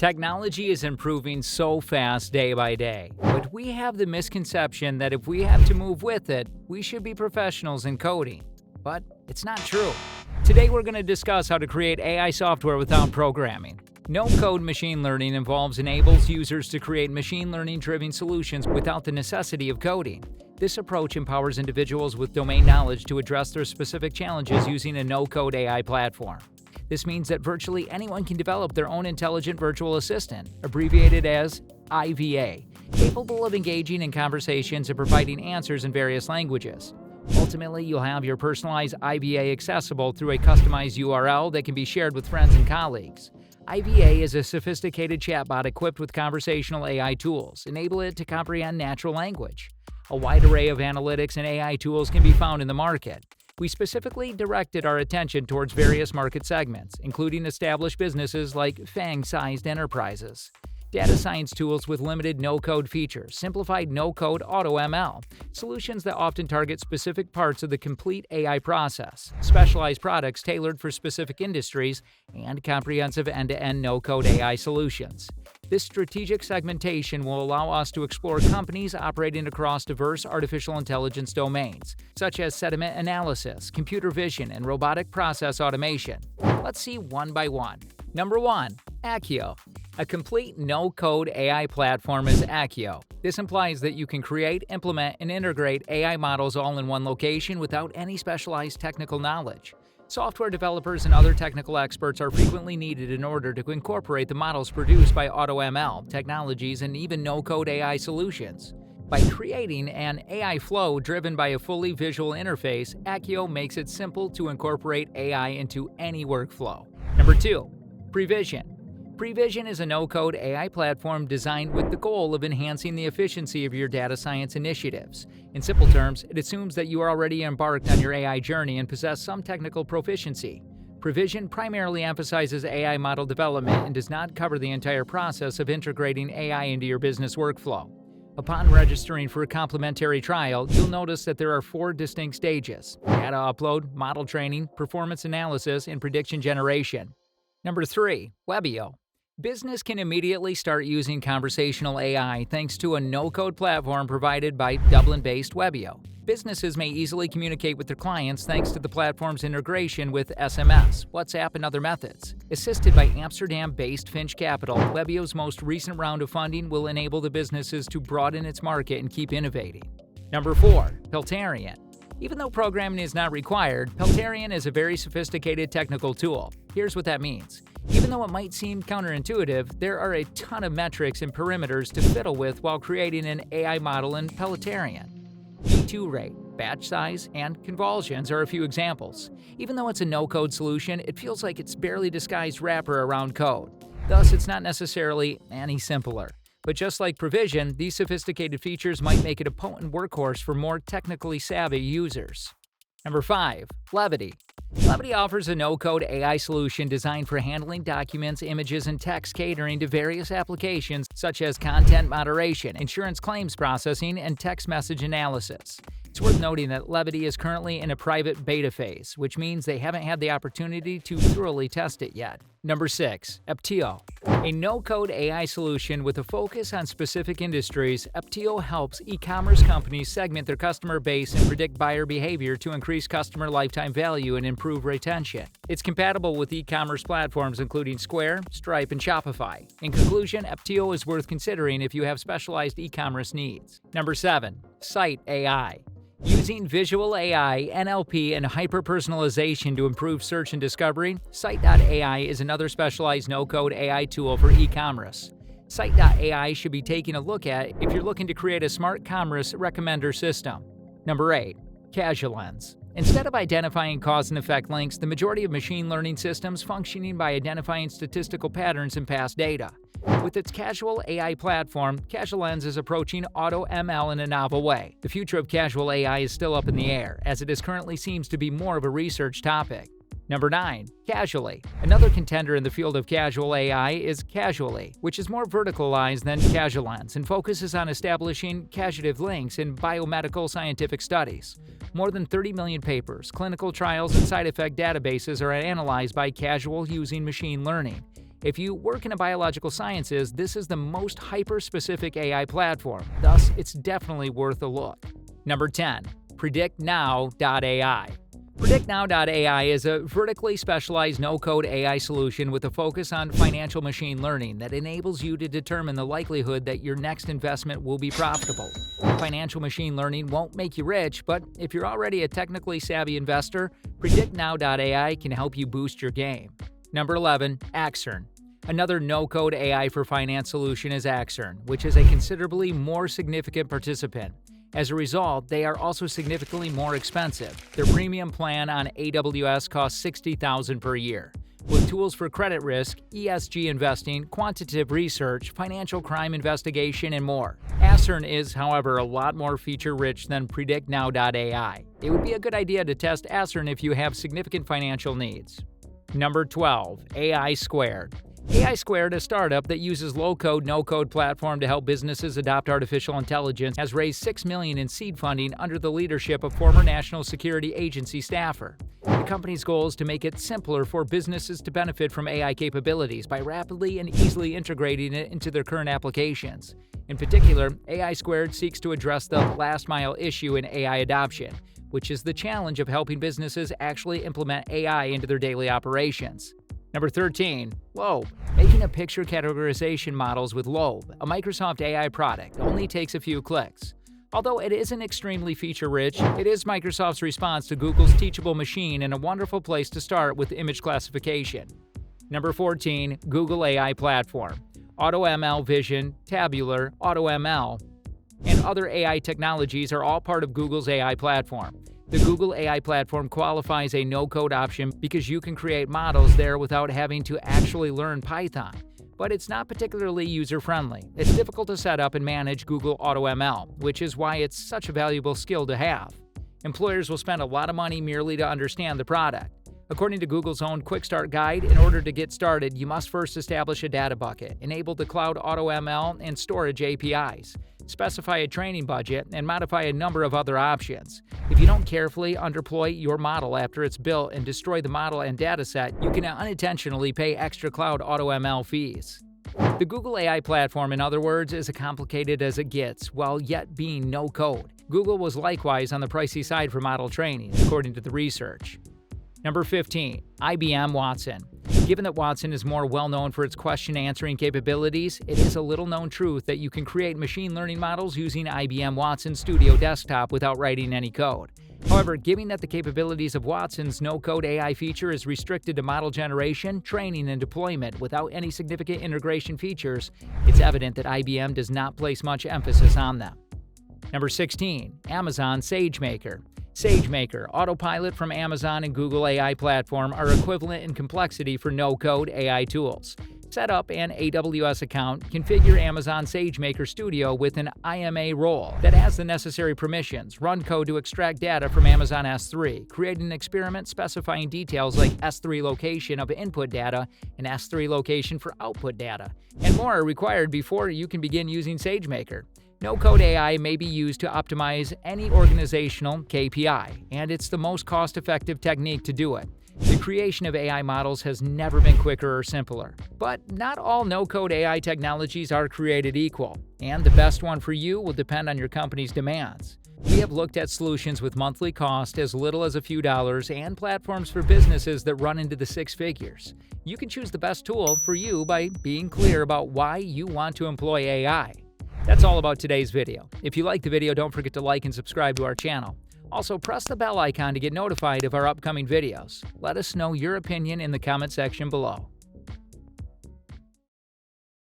Technology is improving so fast day by day, but we have the misconception that if we have to move with it, we should be professionals in coding. But it's not true. Today we're going to discuss how to create AI software without programming. No-code machine learning enables users to create machine learning-driven solutions without the necessity of coding. This approach empowers individuals with domain knowledge to address their specific challenges using a no-code AI platform. This means that virtually anyone can develop their own intelligent virtual assistant, abbreviated as IVA, capable of engaging in conversations and providing answers in various languages. Ultimately, you'll have your personalized IVA accessible through a customized URL that can be shared with friends and colleagues. IVA is a sophisticated chatbot equipped with conversational AI tools, enable it to comprehend natural language. A wide array of analytics and AI tools can be found in the market. We specifically directed our attention towards various market segments, including established businesses like FANG-sized enterprises. Data science tools with limited no-code features, simplified no-code AutoML, solutions that often target specific parts of the complete AI process, specialized products tailored for specific industries, and comprehensive end-to-end no-code AI solutions. This strategic segmentation will allow us to explore companies operating across diverse artificial intelligence domains, such as sentiment analysis, computer vision, and robotic process automation. Let's see one by one. Number 1. Accio. A complete no-code AI platform is Accio. This implies that you can create, implement, and integrate AI models all in one location without any specialized technical knowledge. Software developers and other technical experts are frequently needed in order to incorporate the models produced by AutoML technologies and even no-code AI solutions. By creating an AI flow driven by a fully visual interface, Accio makes it simple to incorporate AI into any workflow. Number 2. Prevision. Prevision is a no-code AI platform designed with the goal of enhancing the efficiency of your data science initiatives. In simple terms, it assumes that you are already embarked on your AI journey and possess some technical proficiency. Prevision primarily emphasizes AI model development and does not cover the entire process of integrating AI into your business workflow. Upon registering for a complimentary trial, you'll notice that there are 4 distinct stages: data upload, model training, performance analysis, and prediction generation. Number 3. Webio. Business can immediately start using conversational AI thanks to a no-code platform provided by Dublin-based Webio. Businesses may easily communicate with their clients thanks to the platform's integration with SMS, WhatsApp, and other methods. Assisted by Amsterdam-based Finch Capital, Webio's most recent round of funding will enable the businesses to broaden its market and keep innovating. Number 4. Peltarian. Even though programming is not required, Peltarian is a very sophisticated technical tool. Here's what that means. Even though it might seem counterintuitive, there are a ton of metrics and parameters to fiddle with while creating an AI model in Peltarian. V2 rate, batch size, and convolutions are a few examples. Even though it's a no-code solution, it feels like it's barely disguised wrapper around code. Thus, it's not necessarily any simpler. But just like Prevision, these sophisticated features might make it a potent workhorse for more technically savvy users. Number 5. Levity. Levity offers a no-code AI solution designed for handling documents, images, and text catering to various applications such as content moderation, insurance claims processing, and text message analysis. It's worth noting that Levity is currently in a private beta phase, which means they haven't had the opportunity to thoroughly test it yet. Number 6. Eptio. A no-code AI solution with a focus on specific industries, Eptio helps e-commerce companies segment their customer base and predict buyer behavior to increase customer lifetime value and improve retention. It's compatible with e-commerce platforms including Square, Stripe, and Shopify. In conclusion, Eptio is worth considering if you have specialized e-commerce needs. Number 7. Site AI. Using visual AI, NLP, and hyper-personalization to improve search and discovery, Site.ai is another specialized no-code AI tool for e-commerce. Site.ai should be taking a look at if you're looking to create a smart commerce recommender system. Number 8. Casualens. Instead of identifying cause and effect links, the majority of machine learning systems functioning by identifying statistical patterns in past data. With its casual AI platform, Casualens is approaching AutoML in a novel way. The future of casual AI is still up in the air, as it currently seems to be more of a research topic. Number 9. Casually. Another contender in the field of casual AI is Casually, which is more verticalized than Casualens and focuses on establishing causative links in biomedical scientific studies. More than 30 million papers, clinical trials, and side effect databases are analyzed by Casual using machine learning. If you work in biological sciences, this is the most hyper-specific AI platform, thus it's definitely worth a look. Number 10. PredictNow.ai. PredictNow.ai is a vertically specialized no-code AI solution with a focus on financial machine learning that enables you to determine the likelihood that your next investment will be profitable. Financial machine learning won't make you rich, but if you're already a technically savvy investor, PredictNow.ai can help you boost your game. Number 11. Axern. Another no-code AI for finance solution is Axern, which is a considerably more significant participant. As a result, they are also significantly more expensive. Their premium plan on AWS costs $60,000 per year. With tools for credit risk, ESG investing, quantitative research, financial crime investigation, and more. Axern is, however, a lot more feature-rich than PredictNow.ai. It would be a good idea to test Axern if you have significant financial needs. Number 12. AI Squared. AI Squared, a startup that uses low-code, no-code platform to help businesses adopt artificial intelligence, has raised $6 million in seed funding under the leadership of former National Security Agency staffer. The company's goal is to make it simpler for businesses to benefit from AI capabilities by rapidly and easily integrating it into their current applications. In particular, AI Squared seeks to address the last-mile issue in AI adoption, which is the challenge of helping businesses actually implement AI into their daily operations. Number 13. Lobe. Making a picture categorization models with Lobe, a Microsoft AI product, only takes a few clicks. Although it isn't extremely feature-rich, it is Microsoft's response to Google's Teachable Machine and a wonderful place to start with image classification. Number 14. Google AI Platform. AutoML Vision, Tabular, AutoML, and other AI technologies are all part of Google's AI platform. The Google AI platform qualifies a no-code option because you can create models there without having to actually learn Python. But it's not particularly user-friendly. It's difficult to set up and manage Google AutoML, which is why it's such a valuable skill to have. Employers will spend a lot of money merely to understand the product. According to Google's own Quick Start Guide, in order to get started, you must first establish a data bucket, enable the Cloud AutoML and storage APIs, specify a training budget, and modify a number of other options. If you don't carefully underploy your model after it's built and destroy the model and dataset, you can unintentionally pay extra Cloud AutoML fees. The Google AI platform, in other words, is as complicated as it gets, while yet being no-code. Google was likewise on the pricey side for model training, according to the research. Number 15. IBM Watson. Given that Watson is more well-known for its question-answering capabilities, it is a little-known truth that you can create machine learning models using IBM Watson Studio Desktop without writing any code. However, given that the capabilities of Watson's no-code AI feature is restricted to model generation, training, and deployment without any significant integration features, it's evident that IBM does not place much emphasis on them. Number 16. Amazon SageMaker. SageMaker, Autopilot from Amazon and Google AI platform are equivalent in complexity for no-code AI tools. Set up an AWS account, configure Amazon SageMaker Studio with an IMA role that has the necessary permissions, run code to extract data from Amazon S3, create an experiment specifying details like S3 location of input data and S3 location for output data, and more are required before you can begin using SageMaker. No-code AI may be used to optimize any organizational KPI, and it's the most cost-effective technique to do it. The creation of AI models has never been quicker or simpler. But not all no-code AI technologies are created equal, and the best one for you will depend on your company's demands. We have looked at solutions with monthly cost as little as a few dollars and platforms for businesses that run into the six figures. You can choose the best tool for you by being clear about why you want to employ AI. That's all about today's video. If you like the video, don't forget to like and subscribe to our channel. Also, press the bell icon to get notified of our upcoming videos. Let us know your opinion in the comment section below.